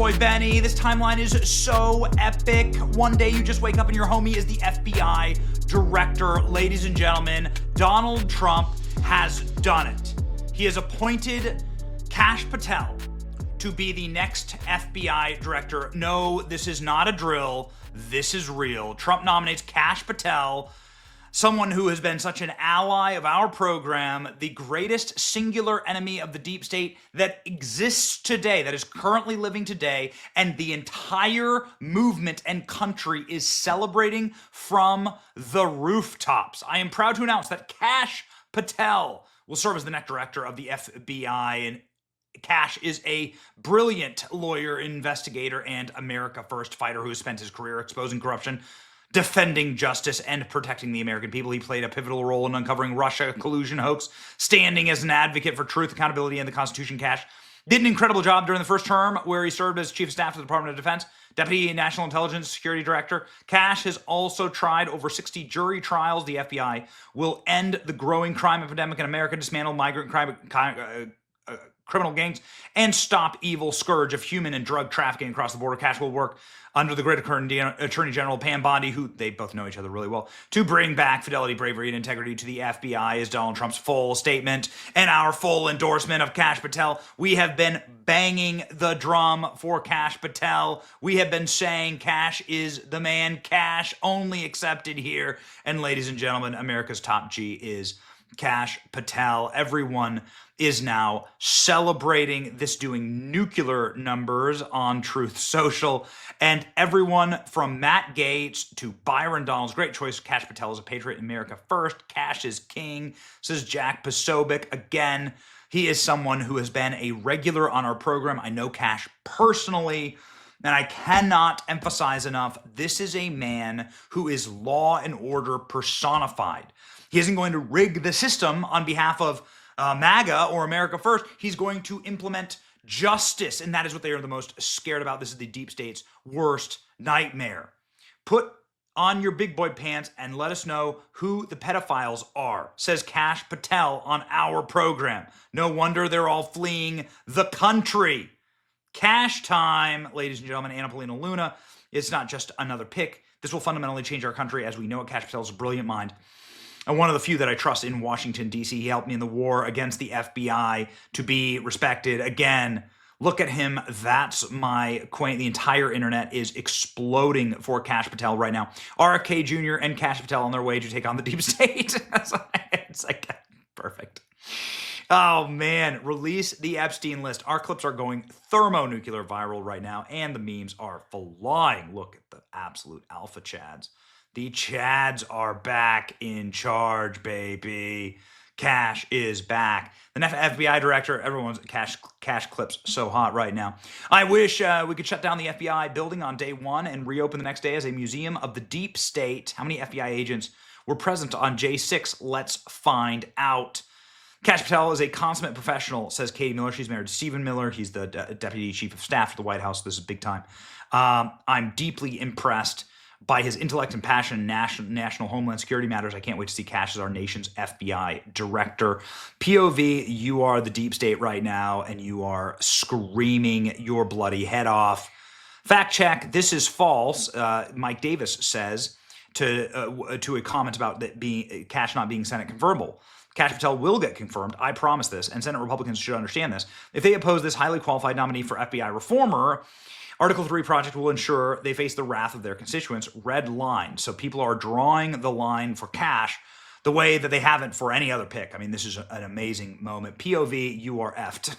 boy Benny. This timeline is so epic. One day you just wake up and your homie is the FBI director. Ladies and gentlemen, Donald Trump has done it. He has appointed Kash Patel to be the next FBI director. No, this is not a drill. This is real. Trump nominates Kash Patel, someone who has been such an ally of our program, the greatest singular enemy of the deep state that exists today, that is currently living today, and the entire movement and country is celebrating from the rooftops. I am proud to announce that Kash Patel will serve as the next director of the FBI, and Kash is a brilliant lawyer, investigator, and America First fighter who has spent his career exposing corruption, defending justice, and protecting the American people. He played a pivotal role in uncovering Russia collusion hoax, standing as an advocate for truth, accountability, and the Constitution. Kash did an incredible job during the first term, where he served as Chief of Staff to the Department of Defense, Deputy National Intelligence Security Director. Kash has also tried over 60 jury trials. The FBI will end the growing crime epidemic in America, dismantle migrant criminal gangs, and stop evil scourge of human and drug trafficking across the border. Kash will work under the great Attorney General Pam Bondi, who they both know each other really well, to bring back fidelity, bravery, and integrity to the FBI, is Donald Trump's full statement and our full endorsement of Kash Patel. We have been banging the drum for Kash Patel. We have been saying Kash is the man. Kash only accepted here. And ladies and gentlemen, America's top G is Kash Patel. Everyone is now celebrating this, doing nuclear numbers on Truth Social, and everyone from Matt Gaetz to Byron Donalds, great choice. Kash Patel is a patriot. America First. Kash is king, says Jack Posobiec. Again, he is someone who has been a regular on our program. I know Kash personally, and I cannot emphasize enough, this is a man who is law and order personified. He isn't going to rig the system on behalf of MAGA or America First. He's going to implement justice, and that is what they are the most scared about. This is the deep state's worst nightmare. Put on your big boy pants and let us know who the pedophiles are, says Kash Patel on our program. No wonder they're all fleeing the country. Kash time, ladies and gentlemen. Anna Paulina Luna. It's not just another pick. This will fundamentally change our country as we know it. Kash Patel is a brilliant mind, and one of the few that I trust in Washington, D.C. He helped me in the war against the FBI to be respected. Again, look at him. That's my quaint. The entire internet is exploding for Kash Patel right now. RFK Jr. and Kash Patel on their way to take on the deep state. It's like, perfect. Oh, man. Release the Epstein list. Our clips are going thermonuclear viral right now, and the memes are flying. Look at the absolute alpha chads. The Chads are back in charge, baby. Kash is back. The next FBI director, everyone's Kash clips so hot right now. I wish we could shut down the FBI building on day one and reopen the next day as a museum of the deep state. How many FBI agents were present on J6? Let's find out. Kash Patel is a consummate professional, says Katie Miller. She's married to Stephen Miller. He's the deputy chief of staff to the White House. This is big time. I'm deeply impressed by his intellect and passion in national homeland security matters. I can't wait to see Kash as our nation's FBI director. POV, you are the deep state right now, and you are screaming your bloody head off. Fact check, this is false. Mike Davis says to a comment about that being Kash not being Senate confirmable. Kash Patel will get confirmed. I promise this, and Senate Republicans should understand this. If they oppose this highly qualified nominee for FBI reformer, Article 3 project will ensure they face the wrath of their constituents. Red line. So people are drawing the line for Kash the way that they haven't for any other pick. I mean, this is an amazing moment. POV, you are effed.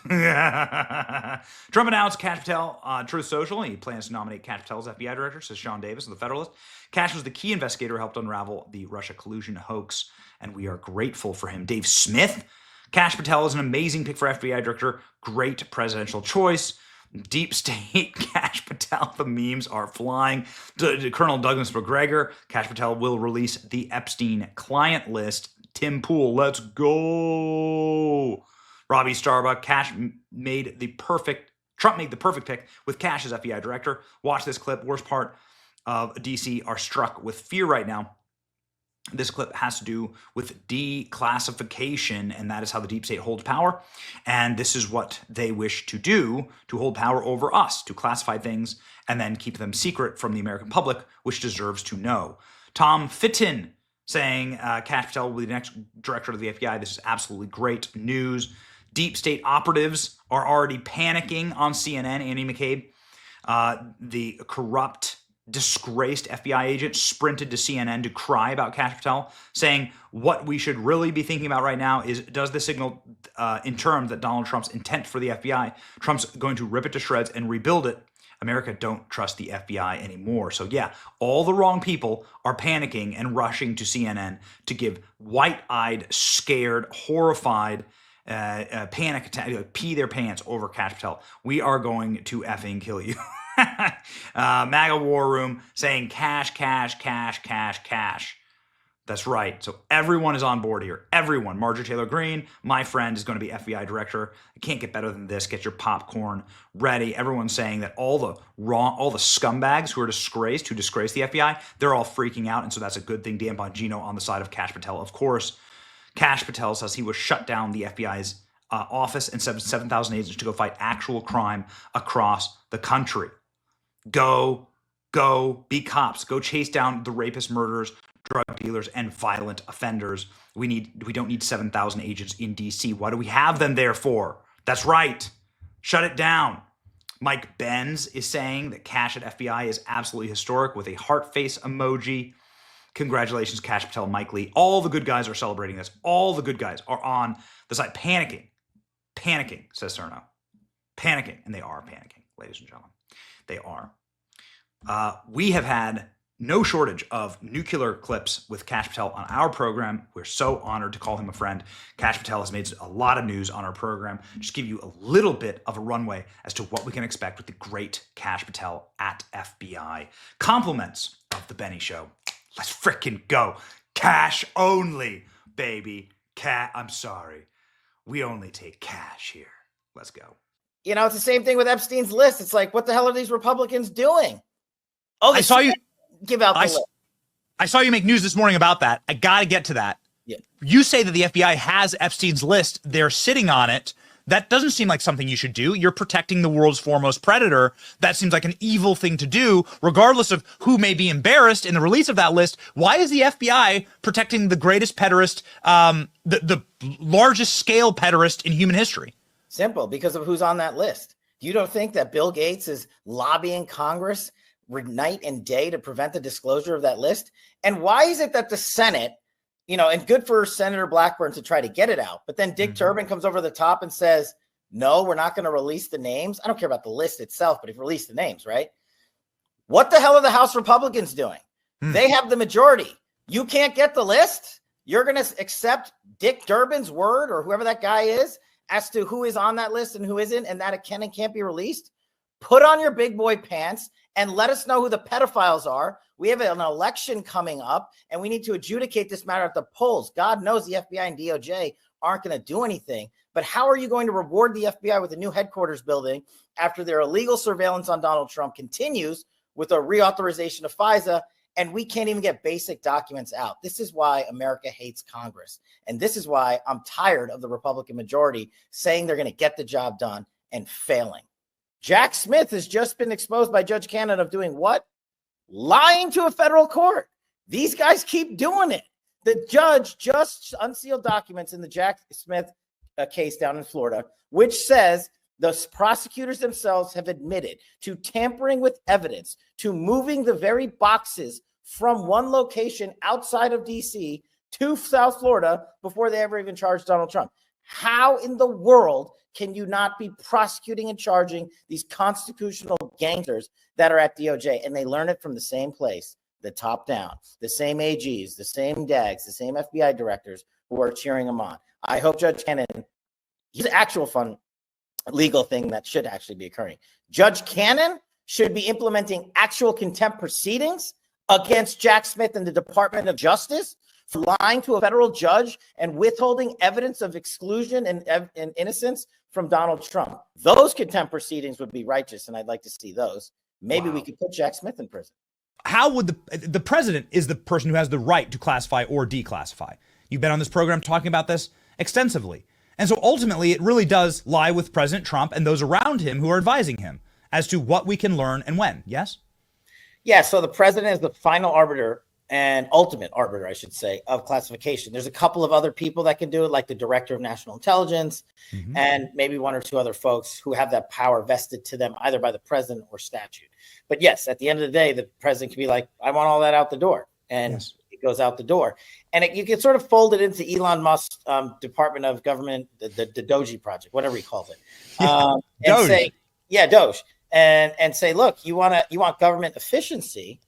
Trump announced Kash Patel on Truth Social. He plans to nominate Kash Patel as FBI director, says Sean Davis of The Federalist. Kash was the key investigator who helped unravel the Russia collusion hoax, and we are grateful for him. Dave Smith. Kash Patel is an amazing pick for FBI director. Great presidential choice. Deep state, Kash Patel, the memes are flying. Colonel Douglas McGregor, Kash Patel will release the Epstein client list. Tim Pool, let's go. Robbie Starbuck, Trump made the perfect pick with Kash as FBI director. Watch this clip. Worst part of DC are struck with fear right now This clip has to do with declassification, and that is how the deep state holds power. And this is what they wish to do, to hold power over us, to classify things and then keep them secret from the American public, which deserves to know. Tom Fitton saying Kash Patel will be the next director of the FBI. This is absolutely great news. Deep state operatives are already panicking on CNN. Andy McCabe, the corrupt, disgraced FBI agent, sprinted to CNN to cry about Kash Patel, saying what we should really be thinking about right now is, does this signal in terms that Donald Trump's intent for the FBI? Trump's going to rip it to shreds and rebuild it. America don't trust the FBI anymore. So yeah, all the wrong people are panicking and rushing to CNN to give white-eyed, scared, horrified panic attack, pee their pants over Kash Patel. We are going to effing kill you. MAGA War Room saying cash, cash, cash, cash, cash. That's right. So everyone is on board here. Everyone. Marjorie Taylor Greene, my friend, is going to be FBI director. It can't get better than this. Get your popcorn ready. Everyone's saying that all the scumbags who disgraced the FBI, they're all freaking out. And so that's a good thing. Dan Bongino on the side of Kash Patel. Of course, Kash Patel says he will shut down the FBI's office and 7,000 agents to go fight actual crime across the country. Go, be cops. Go chase down the rapists, murderers, drug dealers, and violent offenders. We don't need 7,000 agents in D.C. What do we have them there for? That's right. Shut it down. Mike Benz is saying that Kash at FBI is absolutely historic with a heart face emoji. Congratulations, Kash Patel, Mike Lee. All the good guys are celebrating this. All the good guys are on the side. Panicking, says Cerno. Panicking, and they are panicking, ladies and gentlemen. They are. We have had no shortage of nuclear clips with Kash Patel on our program. We're so honored to call him a friend. Kash Patel has made a lot of news on our program. Just give you a little bit of a runway as to what we can expect with the great Kash Patel at FBI. Compliments of the Benny Show. Let's frickin' go. Cash only, baby. I'm sorry. We only take cash here. Let's go. You know, it's the same thing with Epstein's list. It's like, what the hell are these Republicans doing? Oh, I saw you give out the list. I saw you make news this morning about that. I got to get to that. Yeah. You say that the FBI has Epstein's list. They're sitting on it. That doesn't seem like something you should do. You're protecting the world's foremost predator. That seems like an evil thing to do, regardless of who may be embarrassed in the release of that list. Why is the FBI protecting the greatest pederast, the largest scale pederast in human history? Simple, because of who's on that list. You don't think that Bill Gates is lobbying Congress night and day to prevent the disclosure of that list? And why is it that the Senate, you know, and good for Senator Blackburn to try to get it out, but then Dick Durbin comes over the top and says, no, we're not going to release the names. I don't care about the list itself, but if release the names, right? What the hell are the House Republicans doing? They have the majority. You can't get the list? You're going to accept Dick Durbin's word, or whoever that guy is, as to who is on that list and who isn't, and that it can and can't be released? Put on your big boy pants and let us know who the pedophiles are. We have an election coming up, and we need to adjudicate this matter at the polls. God knows the FBI and DOJ aren't going to do anything, but how are you going to reward the FBI with a new headquarters building after their illegal surveillance on Donald Trump continues with a reauthorization of FISA, and we can't even get basic documents out? This is why America hates Congress. And this is why I'm tired of the Republican majority saying they're going to get the job done and failing. Jack Smith has just been exposed by Judge Cannon of doing what? Lying to a federal court. These guys keep doing it. The judge just unsealed documents in the Jack Smith case down in Florida, which says the prosecutors themselves have admitted to tampering with evidence, to moving the very boxes from one location outside of D.C. to South Florida before they ever even charged Donald Trump. How in the world can you not be prosecuting and charging these constitutional gangsters that are at DOJ? And they learn it from the same place, the top down, the same AGs, the same DAGs, the same FBI directors who are cheering them on. I hope Judge Cannon, he's an actual fun legal thing that should actually be occurring. Judge Cannon should be implementing actual contempt proceedings against Jack Smith and the Department of Justice for lying to a federal judge and withholding evidence of exclusion and innocence from Donald Trump. Those contempt proceedings would be righteous, and I'd like to see those. Maybe we could put Jack Smith in prison. how would the president is the person who has the right to classify or declassify. You've been on this program talking about this extensively. And so ultimately, it really does lie with President Trump and those around him who are advising him as to what we can learn and when. Yes? Yeah. So the president is the final arbiter and ultimate arbiter, I should say, of classification. There's a couple of other people that can do it, like the director of national intelligence and maybe one or two other folks who have that power vested to them either by the president or statute. But yes, at the end of the day, the president can be like, I want all that out the door. And it goes out the door. And you can sort of fold it into Elon Musk's Department of Government, the Doge project, whatever he calls it. And Doge. say, Doge. And say, look, you want government efficiency.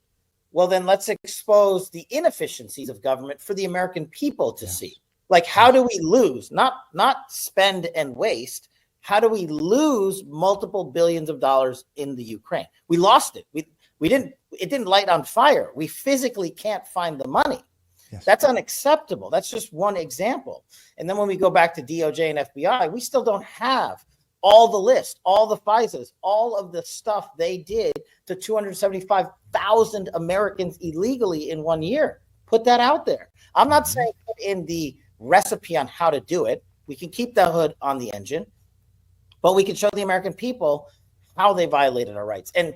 Well, then let's expose the inefficiencies of government for the American people to see. Like, how do we lose, not spend and waste? How do we lose multiple billions of dollars in the Ukraine? We lost it. It didn't light on fire. We physically can't find the money. Yes. That's unacceptable. That's just one example. And then when we go back to DOJ and FBI, we still don't have all the list, all the FISAs, all of the stuff they did to 275,000 Americans illegally in 1 year. Put that out there. I'm not saying put in the recipe on how to do it. We can keep the hood on the engine, but we can show the American people how they violated our rights. And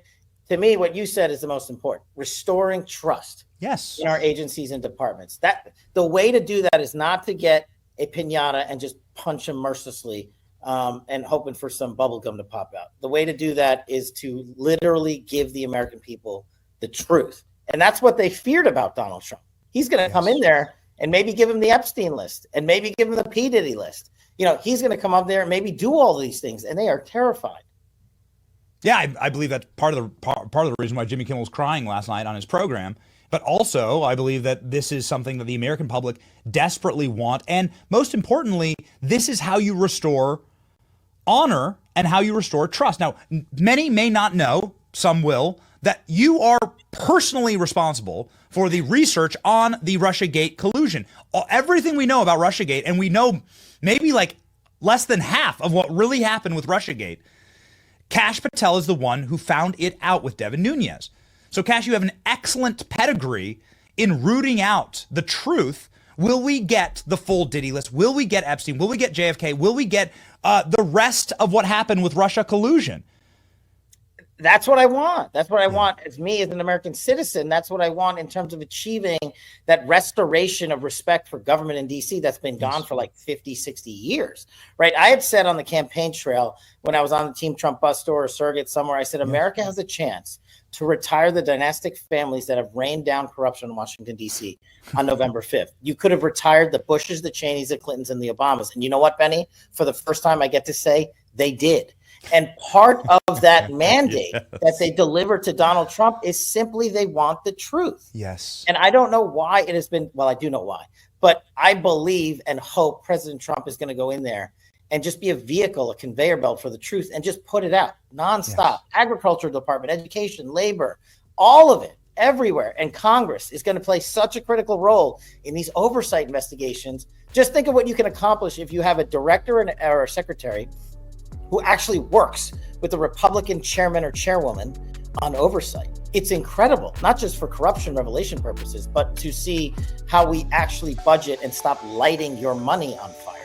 to me, what you said is the most important: restoring trust in our agencies and departments. That the way to do that is not to get a piñata and just punch them mercilessly and hoping for some bubble gum to pop out. The way to do that is to literally give the American people the truth. And that's what they feared about Donald Trump. He's going to come in there and maybe give him the Epstein list and maybe give him the P. Diddy list. He's going to come up there and maybe do all these things, and they are terrified. Yeah, I believe that's part of the reason why Jimmy Kimmel was crying last night on his program. But also, I believe that this is something that the American public desperately want. And most importantly, this is how you restore honor and how you restore trust. Now, many may not know, some will, that you are personally responsible for the research on the Russiagate collusion. Everything we know about Russiagate, and we know maybe like less than half of what really happened with Russiagate, Kash Patel is the one who found it out with Devin Nunes. So, Kash, you have an excellent pedigree in rooting out the truth. Will we get the full Diddy list? Will we get Epstein? Will we get JFK? Will we get the rest of what happened with Russia collusion? That's what I want. That's what I want as me as an American citizen. That's what I want in terms of achieving that restoration of respect for government in DC that's been gone for like 50, 60 years, right? I had said on the campaign trail when I was on the Team Trump bus tour or surrogate somewhere, I said, America has a chance to retire the dynastic families that have rained down corruption in Washington, D.C. on November 5th. You could have retired the Bushes, the Cheneys, the Clintons, and the Obamas. And you know what, Benny? For the first time, I get to say they did. And part of that mandate that they delivered to Donald Trump is simply they want the truth. Yes. And I don't know why it has been, well, I do know why, but I believe and hope President Trump is going to go in there and just be a vehicle, a conveyor belt for the truth and just put it out nonstop. Yes. Agriculture department, education, labor, all of it, everywhere. And Congress is going to play such a critical role in these oversight investigations. Just think of what you can accomplish if you have a director or a secretary who actually works with the Republican chairman or chairwoman on oversight. It's incredible, not just for corruption revelation purposes, but to see how we actually budget and stop lighting your money on fire.